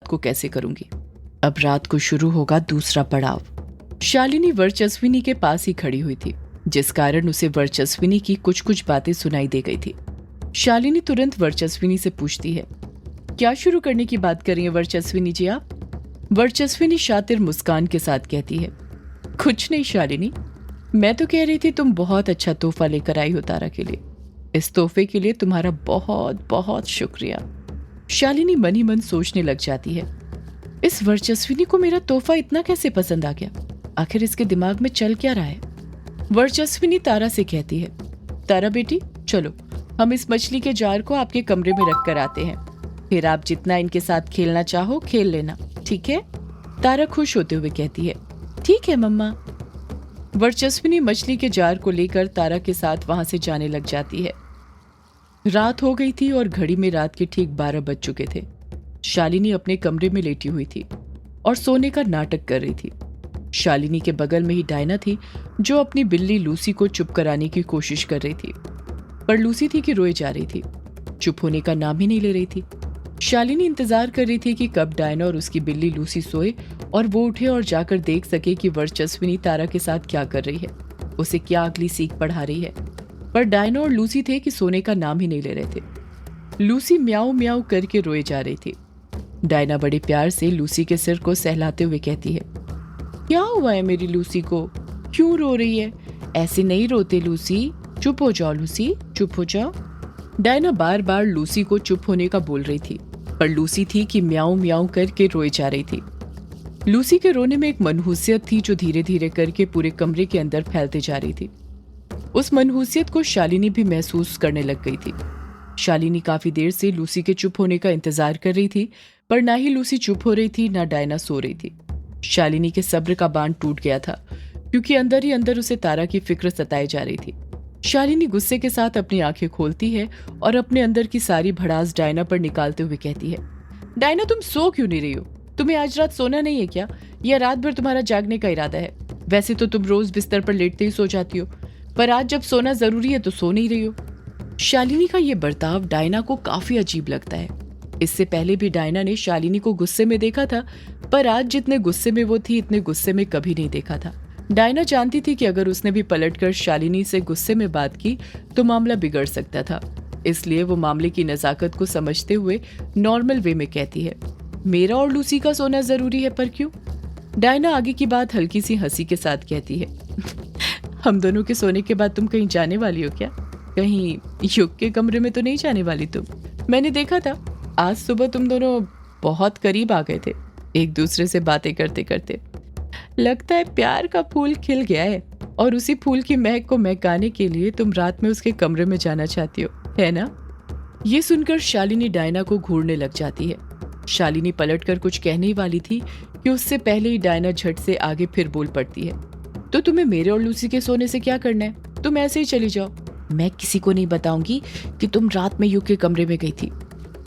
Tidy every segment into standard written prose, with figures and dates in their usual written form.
को कैसे करूंगी। अब रात को शुरू होगा दूसरा पड़ाव। शालिनी वर्चस्विनी के पास ही खड़ी हुई थी, जिस कारण उसे वर्चस्विनी की कुछ कुछ बातें सुनाई दे गई थी। शालिनी तुरंत वर्चस्विनी से पूछती है, क्या शुरू करने की बात कर रही है वर्चस्विनी जी आप? वर्चस्विनी शातिर मुस्कान के साथ कहती है, कुछ नहीं शालिनी, मैं तो कह रही थी तुम बहुत अच्छा तोहफा लेकर आई हो तारा के लिए। इस तोहफे के लिए तुम्हारा बहुत बहुत शुक्रिया। शालिनी मन ही मन सोचने लग जाती है, इस वर्चस्विनी को मेरा तोहफा इतना कैसे पसंद आ गया? आखिर इसके दिमाग में चल क्या रहा है? वर्चस्विनी तारा से कहती है, तारा बेटी चलो हम इस मछली के जार को आपके कमरे में रख कर आते हैं, फिर आप जितना इनके साथ खेलना चाहो खेल लेना, ठीक है? तारा खुश होते हुए कहती है, ठीक है मम्मा। वर्चस्विनी मछली के जार को लेकर तारा के साथ वहां से जाने लग जाती है। रात हो गई थी और घड़ी में रात के ठीक 12 बज चुके थे। शालिनी अपने कमरे में लेटी हुई थी और सोने का नाटक कर रही थी। शालिनी के बगल में ही डायना थी, जो अपनी बिल्ली लूसी को चुप कराने की कोशिश कर रही थी, पर लूसी थी कि रोए जा रही थी, चुप होने का नाम ही नहीं ले रही थी। शालिनी इंतजार कर रही थी कि कब डायना और उसकी बिल्ली लूसी सोए और वो उठे और जाकर देख सके कि वर्चस्विनी तारा के साथ क्या कर रही है, उसे क्या अगली सीख पढ़ा रही है। पर डायना और लूसी थे कि सोने का नाम ही नहीं ले रहे थे। लूसी म्याऊ म्याऊ करके रोए जा रही थी। डायना बड़े प्यार से लूसी के सिर को सहलाते हुए कहती है, क्या हुआ है मेरी लूसी को, क्यों रो रही है? ऐसे नहीं रोते लूसी, चुप हो जाओ लूसी, चुप हो जाओ। डायना बार बार लूसी को चुप होने का बोल रही थी, पर लूसी थी कि म्याऊ म्याऊ करके रोए जा रही थी। लूसी के रोने में एक मनहूसियत थी जो धीरे धीरे करके पूरे कमरे के अंदर फैलते जा रही थी। उस मनहूसियत को शालिनी भी महसूस करने लग गई थी। शालिनी काफी देर से लूसी के चुप होने का इंतजार कर रही थी, पर ना ही लूसी चुप हो रही थी, ना डायना सो रही थी। शालिनी के सब्र का बांध टूट गया था, क्योंकि अंदर ही अंदर उसे तारा की फिक्र सताई जा रही थी। शालिनी गुस्से के साथ अपनी आंखें खोलती है और अपने अंदर की सारी भड़ास डायना पर निकालते हुए कहती है, डायना तुम सो क्यों नहीं रही हो? तुम्हें आज रात सोना नहीं है क्या, या रात भर तुम्हारा जागने का इरादा है? वैसे तो तुम रोज बिस्तर पर लेटते ही सो जाती हो, पर आज जब सोना जरूरी है तो सो नहीं रही हो। शालिनी का ये बर्ताव डायना को काफी अजीब लगता है। इससे पहले भी डायना ने शालिनी को गुस्से में देखा था, पर आज जितने गुस्से में वो थी इतने गुस्से में कभी नहीं देखा था। डायना जानती थी कि अगर उसने भी पलटकर शालिनी से गुस्से में बात की तो मामला बिगड़ सकता था, इसलिए वो मामले की नजाकत को समझते हुए नॉर्मल वे में कहती है, मेरा और लूसी का सोना जरूरी है, पर क्यों? डायना आगे की बात हल्की सी हंसी के साथ कहती है, हम दोनों के सोने के बाद तुम कहीं जाने वाली हो क्या? कहीं युग के कमरे में तो नहीं जाने वाली तुम? मैंने देखा था आज सुबह तुम दोनों बहुत करीब आ गए थे एक दूसरे से बातें करते करते। लगता है प्यार का फूल खिल गया है और उसी फूल की महक को महकाने के लिए तुम रात में उसके कमरे में जाना चाहती हो, है ना? ये सुनकर शालिनी डायना को घूरने लग जाती है। शालिनी पलटकर कुछ कहने ही वाली थी कि उससे पहले ही डायना झट से आगे फिर बोल पड़ती है, तो तुम्हें मेरे और लूसी के सोने से क्या करना है? तुम ऐसे ही चली जाओ। मैं किसी को नहीं बताऊंगी कि तुम रात में युग के कमरे में गई थी।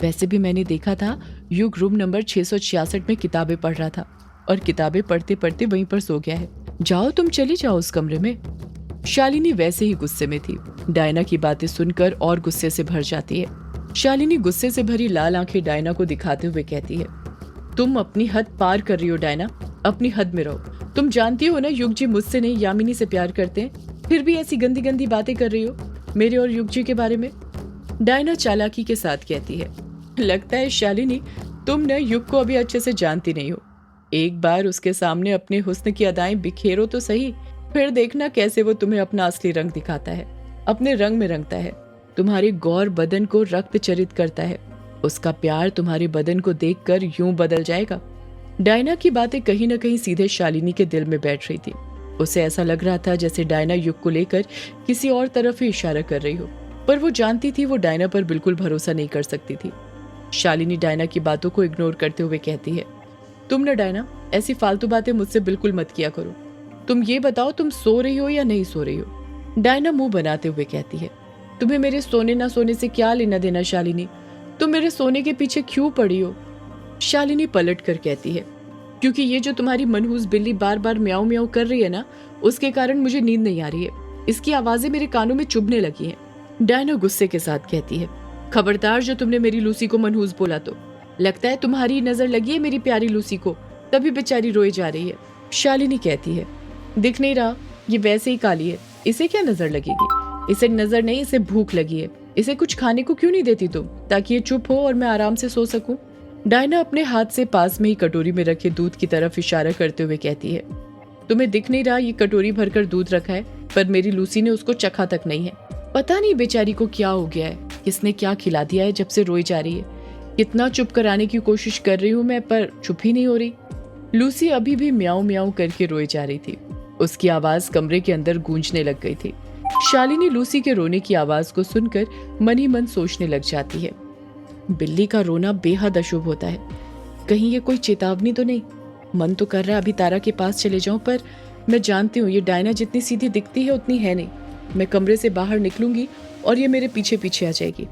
वैसे भी मैंने देखा था युग रूम नंबर 666 में किताबें पढ़ रहा था और किताबें पढ़ते पढ़ते वहीं पर सो गया है। जाओ तुम चली जाओ उस कमरे में। शालिनी वैसे ही गुस्से में थी। डायना की बातें सुनकर और गुस्से से भर जाती है। शालिनी गुस्से से भरी लाल आंखें डायना को दिखाते हुए कहती है, तुम अपनी हद पार कर रही हो डायना, अपनी हद में रहो। तुम जानती हो ना युग जी मुझसे नहीं यामिनी से प्यार करते हैं, फिर भी ऐसी गंदी गंदी बातें कर रही हो मेरे और युग जी के बारे में। डायना चालाकी के साथ कहती है, लगता है शालिनी तुम न युग को अभी अच्छे से जानती नहीं हो। एक बार उसके सामने अपने हुस्न की अदाएं बिखेरो तो सही, फिर देखना कैसे वो तुम्हें अपना असली रंग दिखाता है, अपने रंग में रंगता है, तुम्हारे गौर बदन को रक्त चरित करता है। उसका प्यार तुम्हारे बदन को देखकर यूं बदल जाएगा। डायना की बातें कहीं न कहीं सीधे शालिनी के दिल में बैठ रही थी। उसे ऐसा लग रहा था जैसे डायना युग को लेकर किसी और तरफ ही इशारा कर रही हो, पर वो जानती थी वो डायना पर बिल्कुल भरोसा नहीं कर सकती थी। शालिनी डायना की बातों को इग्नोर करते हुए कहती है, तुम न डायना ऐसी फालतू बातें मुझसे बिल्कुल मत किया करो। तुम ये बताओ तुम सो रही हो या नहीं सो रही हो? डायना मुंह बनाते हुए कहती है, तुम्हें मेरे सोने ना सोने से क्या लेना देना शालिनी? तुम मेरे सोने के पीछे क्यों पड़ी हो? शालिनी पलट कर कहती है, क्योंकि ये जो तुम्हारी मनहूस बिल्ली बार बार म्याऊ म्याऊ कर रही है ना, उसके कारण मुझे नींद नहीं आ रही है। इसकी आवाजें मेरे कानों में चुभने लगी हैं। डायना गुस्से के साथ कहती है, खबरदार जो तुमने मेरी लूसी को मनहूस बोला तो। लगता है तुम्हारी नजर लगी है मेरी प्यारी लूसी को, तभी बेचारी रोए जा रही है। शालिनी कहती है, दिख नहीं रहा, ये वैसे ही काली है, इसे क्या नजर लगेगी? इसे नजर नहीं, इसे भूख लगी है। इसे कुछ खाने को क्यों नहीं देती तुम, ताकि ये चुप हो और मैं आराम से सो सकूं? डायना अपने हाथ से पास में ही कटोरी में रखे दूध की तरफ इशारा करते हुए कहती है, तुम्हें दिख नहीं रहा ये कटोरी भरकर दूध रखा है, पर मेरी लूसी ने उसको चखा तक नहीं है। पता नहीं बेचारी को क्या हो गया है, किसने क्या खिला दिया है जब से रोई जा रही है। कितना चुप कराने की कोशिश कर रही हूँ मैं, पर चुप ही नहीं हो रही। लूसी अभी भी म्याऊं म्याऊं करके रोई जा रही थी। उसकी आवाज कमरे के अंदर गूंजने लग गई थी। शालिनी लूसी के रोने की आवाज को सुनकर मन ही मन सोचने लग जाती है, बिल्ली का रोना बेहद अशुभ होता है, कहीं ये कोई चेतावनी तो नहीं। मन तो कर रहा है अभी तारा के पास चले जाऊं, पर मैं जानती हूँ ये डायना जितनी सीधी दिखती है उतनी है नहीं। मैं कमरे से बाहर निकलूंगी और ये मेरे पीछे पीछे आ जाएगी,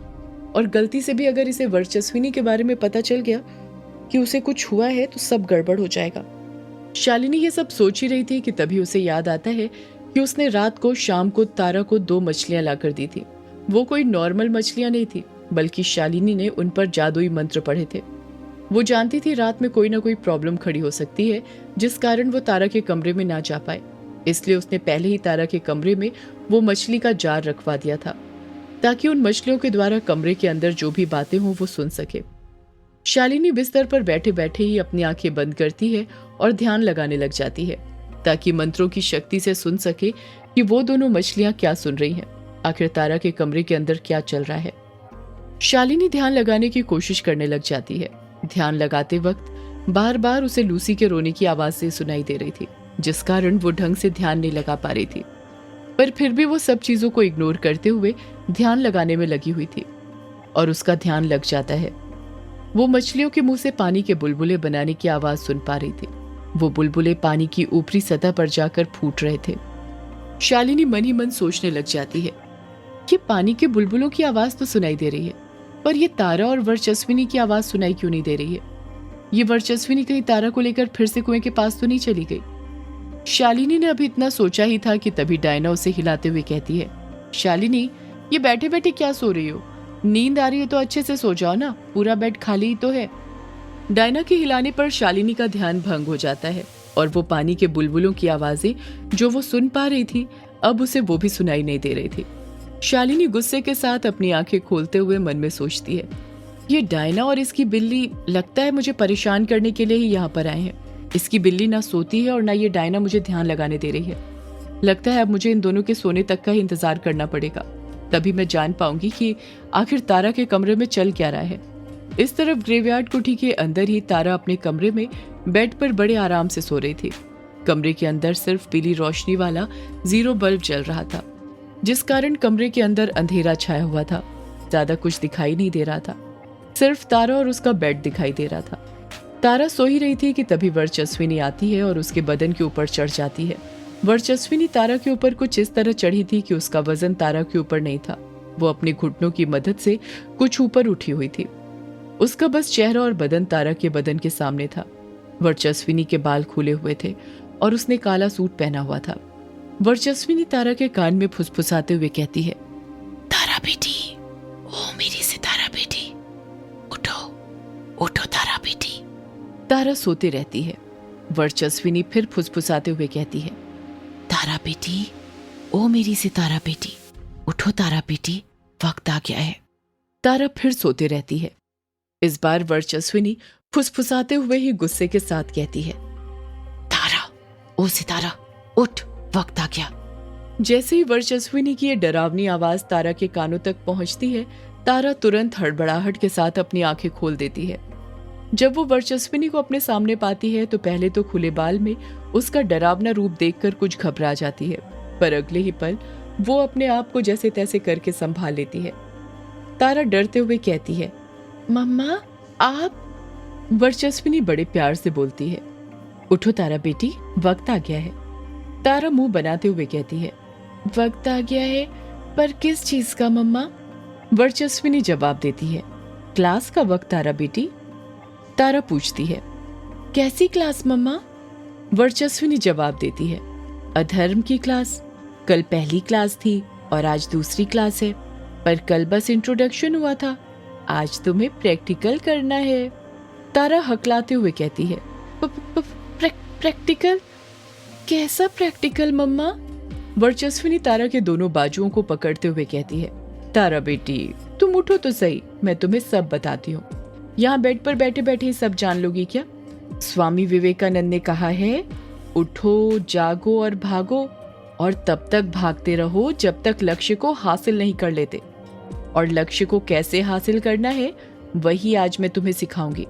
और गलती से भी अगर इसे वर्चस्विनी के बारे में पता चल गया कि उसे कुछ हुआ है तो सब गड़बड़ हो जाएगा। शालिनी ये सब सोच ही रही थी कि तभी उसे याद आता है कि उसने रात को शाम को तारा को 2 मछलियां लाकर दी थी। वो कोई नॉर्मल मछलियां नहीं थी, बल्कि शालिनी ने उन पर जादुई मंत्र पढ़े थे। वो जानती थी रात में कोई ना कोई प्रॉब्लम खड़ी हो सकती है, जिस कारण वो तारा के कमरे में ना जा पाए। इसलिए उसने पहले ही तारा के कमरे में वो मछली का जार रखवा दिया था, ताकि उन मछलियों के द्वारा कमरे के अंदर जो भी बातें हों वो सुन सके। शालिनी बिस्तर पर बैठे बैठे ही अपनी आंखें बंद करती है और ध्यान लगाने लग जाती है, ताकि मंत्रों की शक्ति से सुन सके कि वो दोनों मछलियां क्या सुन रही हैं, आखिर तारा के कमरे के अंदर क्या चल रहा है। शालिनी ध्यान लगाने की कोशिश करने लग जाती है। ध्यान लगाते वक्त बार बार उसे लूसी के रोने की आवाज से सुनाई दे रही थी, जिस कारण वो ढंग से ध्यान नहीं लगा पा रही थी। पर फिर भी वो सब चीजों को इग्नोर करते हुए ध्यान लगाने में लगी हुई थी, और उसका ध्यान लग जाता है। वो मछलियों के मुंह से पानी के बुलबुले बनाने की आवाज सुन पा रही थी। वो बुलबुले पानी की ऊपरी सतह पर जाकर फूट रहे थे। शालिनी मन ही मन सोचने लग जाती है, कि पानी के बुलबुलों की आवाज तो सुनाई दे रही है, पर ये तारा और वर्चस्विनी की आवाज सुनाई क्यों नहीं दे रही है? ये वर्चस्विनी कहीं तारा को लेकर फिर से कुएं के पास तो नहीं चली गई? शालिनी ने अभी इतना सोचा ही था कि तभी डायना उसे हिलाते हुए कहती है, शालिनी, ये बैठे बैठे क्या सो रही हो? नींद आ रही है तो अच्छे से सो जाओ ना, पूरा बेड खाली ही तो है। डायना के हिलाने पर शालिनी का ध्यान भंग हो जाता है, और वो पानी के बुलबुलों की आवाजें जो वो सुन पा रही थी, अब उसे वो भी सुनाई नहीं दे रही थी। शालिनी गुस्से के साथ अपनी आंखें खोलते हुए मन में सोचती है, ये डायना और इसकी बिल्ली लगता है मुझे परेशान करने के लिए ही यहाँ पर आए हैं। इसकी बिल्ली ना सोती है और ना ये डायना मुझे ध्यान लगाने दे रही है। लगता है अब मुझे इन दोनों के सोने तक का ही इंतजार करना पड़ेगा, तभी मैं जान पाऊंगी कि आखिर तारा के कमरे में चल क्या रहा है। इस तरफ ग्रेवयार्ड कोठी के अंदर ही तारा अपने कमरे में बेड पर बड़े आराम से सो रही थी। कमरे के अंदर सिर्फ पीली रोशनी वाला 0 बल्ब जल रहा था, जिस कारण कमरे के अंदर अंधेरा छाया हुआ था। ज्यादा कुछ दिखाई नहीं दे रहा था, सिर्फ तारा और उसका बेड दिखाई दे रहा था। तारा सो ही रही थी कि तभी वर्चस्विनी आती है और उसके बदन के ऊपर चढ़ जाती है। वर्चस्विनी तारा के ऊपर कुछ इस तरह चढ़ी थी कि उसका वजन तारा के ऊपर नहीं था। वो अपने घुटनों की मदद से कुछ ऊपर उठी हुई थी। उसका बस चेहरा और बदन तारा के बदन के सामने था। वर्चस्विनी के बाल खुले हुए थे और उसने काला सूट पहना हुआ था। वर्चस्विनी तारा के कान में फुसफुसाते हुए कहती है, तारा बेटी, ओ मेरी सितारा बेटी, उठो उठो तारा बेटी। तारा सोते रहती है। वर्चस्विनी फिर फुसफुसाते हुए कहती है, तारा बेटी, ओ मेरी सितारा बेटी, उठो तारा बेटी, वक्त आ गया है। तारा फिर सोते रहती है। इस बार वर्चस्विनी फुसफुसाते हुए ही गुस्से के साथ कहती है, तारा, ओ सितारा, उठ, वक्त आ गया। जैसे ही वर्चस्विनी की ये डरावनी आवाज तारा के कानों तक पहुंचती है, तारा तुरंत हड़बड़ाहट के साथ अपनी आंखें खोल देती है। जब वो वर्चस्विनी को अपने सामने पाती है तो पहले तो खुले बाल में उसका डरावना रूप देखकर कुछ घबरा जाती है, पर अगले ही पल वो अपने आप को जैसे तैसे करके संभाल लेती है। तारा डरते हुए कहती है, मम्मा आप? वर्चस्विनी बड़े प्यार से बोलती है, उठो तारा बेटी, वक्त आ गया है। तारा मुंह बनाते हुए कहती है, वक्त आ गया है, पर किस चीज का मम्मा? वर्चस्विनी जवाब देती है, क्लास का वक्त तारा बेटी। तारा पूछती है, कैसी क्लास मम्मा? वर्चस्विनी जवाब देती है, अधर्म की क्लास। कल पहली क्लास थी और आज दूसरी क्लास है, पर कल बस इंट्रोडक्शन हुआ था, आज तुम्हें प्रैक्टिकल करना है। तारा हकलाते हुए कहती है, प्रैक्टिकल? कैसा प्रैक्टिकल मम्मा? वर्चस्विनी तारा के दोनों बाजुओं को पकड़ते हुए कहती है, तारा बेटी तुम उठो तो सही, मैं तुम्हें सब बताती हूँ। यहाँ बेड पर बैठे बैठे सब जान लोगी क्या? स्वामी विवेकानंद ने कहा है, उठो, जागो और भागो, और तब तक भागते रहो जब तक लक्ष्य को हासिल नहीं कर लेते। और लक्ष्य को कैसे हासिल करना है वही आज मैं तुम्हें सिखाऊंगी।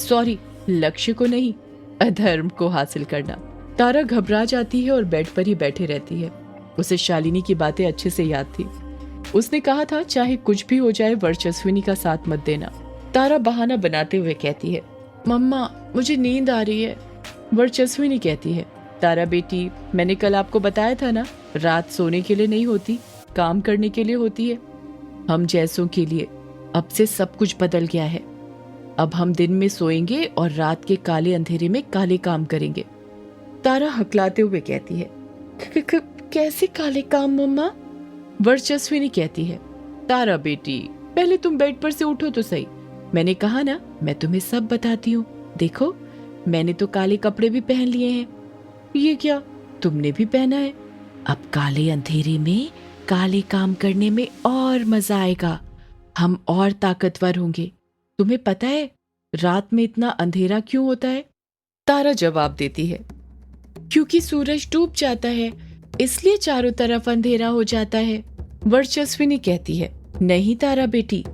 सॉरी, लक्ष्य को नहीं, अधर्म को हासिल करना। तारा घबरा जाती है और बेड पर ही बैठे रहती है। उसे शालिनी की बातें अच्छे से याद थी। उसने कहा था चाहे कुछ भी हो जाए वर्चस्विनी का साथ मत देना। तारा बहाना बनाते हुए कहती है, मम्मा मुझे नींद आ रही है। वर्चस्विनी कहती है, तारा बेटी मैंने कल आपको बताया था ना, रात सोने के लिए नहीं होती, काम करने के लिए होती है। हम जैसों के लिए अब से सब कुछ बदल गया है। अब हम दिन में सोएंगे और रात के काले अंधेरे में काले काम करेंगे। तारा हकलाते हुए कहती है, कैसे काले काम मम्मा? वर्चस्विनी कहती है, तारा बेटी पहले तुम बेड पर से उठो तो सही। मैंने कहा ना मैं तुम्हें सब बताती हूँ। देखो मैंने तो काले कपड़े भी पहन लिए हैं। ये क्या, तुमने भी पहना है? अब काले अंधेरे में काले काम करने में और मजा आएगा। हम और ताकतवर होंगे। तुम्हें पता है रात में इतना अंधेरा क्यों होता है? तारा जवाब देती है, क्योंकि सूरज डूब जाता है, इसलिए चारों तरफ अंधेरा हो जाता है। वर्चस्विनी कहती है, नहीं तारा बेटी,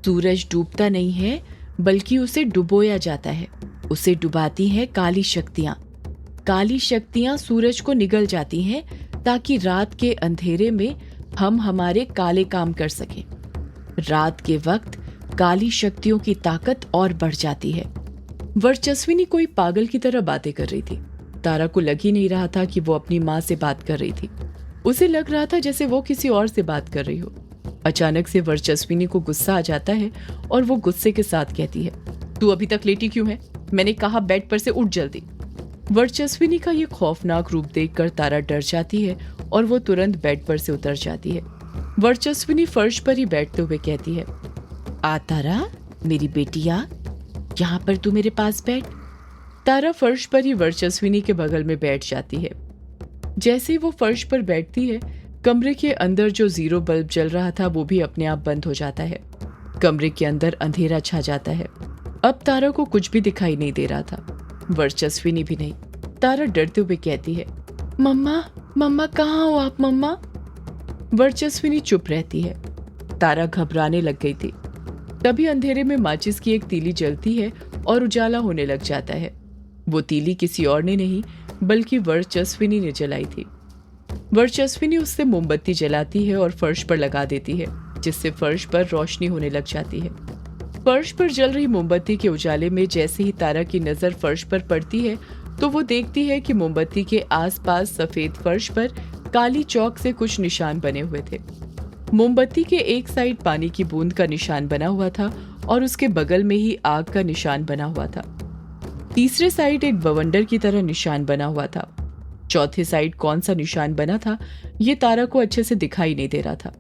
सूरज डूबता नहीं है बल्कि उसे डुबोया जाता है। उसे डुबाती हैं काली शक्तियां। काली शक्तियां सूरज को निगल जाती हैं ताकि रात के अंधेरे में हम हमारे काले काम कर सकें। रात के वक्त काली शक्तियों की ताकत और बढ़ जाती है। वर्चस्विनी कोई पागल की तरह बातें कर रही थी। तारा को लग ही नहीं रहा था कि वो अपनी माँ से बात कर रही थी। उसे लग रहा था जैसे वो किसी और से बात कर रही हो। अचानक से वर्चस्विनी को गुस्सा आ जाता है और वो गुस्से के साथ कहती है, तू अभी तक लेटी क्यों है? मैंने कहा बेड पर से उठ जल्दी। वर्चस्विनी का ये खौफनाक रूप देखकर तारा डर जाती है और वो तुरंत बेड पर से उतर जाती है। वर्चस्विनी फर्श पर ही बैठते हुए कहती है, आ तारा मेरी बेटिया, यहाँ पर तू मेरे पास बैठ। तारा फर्श पर ही वर्चस्विनी के बगल में बैठ जाती है। जैसे ही वो फर्श पर बैठती है, कमरे के अंदर जो जीरो बल्ब जल रहा था वो भी अपने आप बंद हो जाता है। कमरे के अंदर अंधेरा छा जाता है। अब तारा को कुछ भी दिखाई नहीं दे रहा था, वर्चस्विनी भी नहीं। तारा डरते हुए कहती है, मम्मा मम्मा कहाँ हो आप मम्मा? वर्चस्विनी चुप रहती है। तारा घबराने लग गई थी। तभी अंधेरे में माचिस की एक तीली जलती है और उजाला होने लग जाता है। वो तीली किसी और ने नहीं बल्कि वर्चस्विनी ने जलाई थी। वर्चस्विनी उससे मोमबत्ती जलाती है और फर्श पर लगा देती है, जिससे फर्श पर रोशनी होने लग जाती है। फर्श पर जल रही मोमबत्ती के उजाले में जैसे ही तारा की नजर फर्श पर पड़ती है तो वो देखती है कि मोमबत्ती के आसपास सफेद फर्श पर काली चौक से कुछ निशान बने हुए थे। मोमबत्ती के एक साइड पानी की बूंद का निशान बना हुआ था और उसके बगल में ही आग का निशान बना हुआ था। तीसरे साइड एक बवंडर की तरह निशान बना हुआ था। चौथे साइड कौन सा निशान बना था ये तारा को अच्छे से दिखाई नहीं दे रहा था,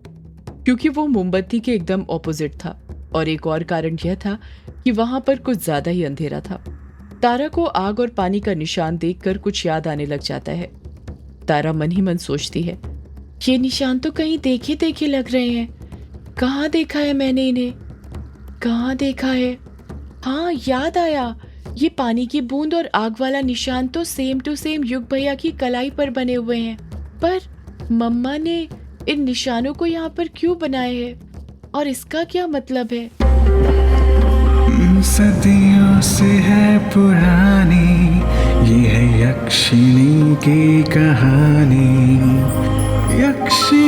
क्योंकि वो मोमबत्ती के एकदम ऑपोजिट था। और एक और कारण यह था कि वहां पर कुछ ज्यादा ही अंधेरा था। तारा को आग और पानी का निशान देखकर कुछ याद आने लग जाता है। तारा मन ही मन सोचती है, ये निशान तो कहीं देखे देखे लग रहे हैं। कहाँ देखा है मैंने इन्हें? कहाँ देखा है? हाँ याद आया, ये पानी की बूंद और आग वाला निशान तो सेम टू सेम युग भैया की कलाई पर बने हुए हैं। पर मम्मा ने इन निशानों को यहाँ पर क्यों बनाए हैं और इसका क्या मतलब है? सदियों से है पुरानी ये है यक्षिणी की कहानी। यक्षिणी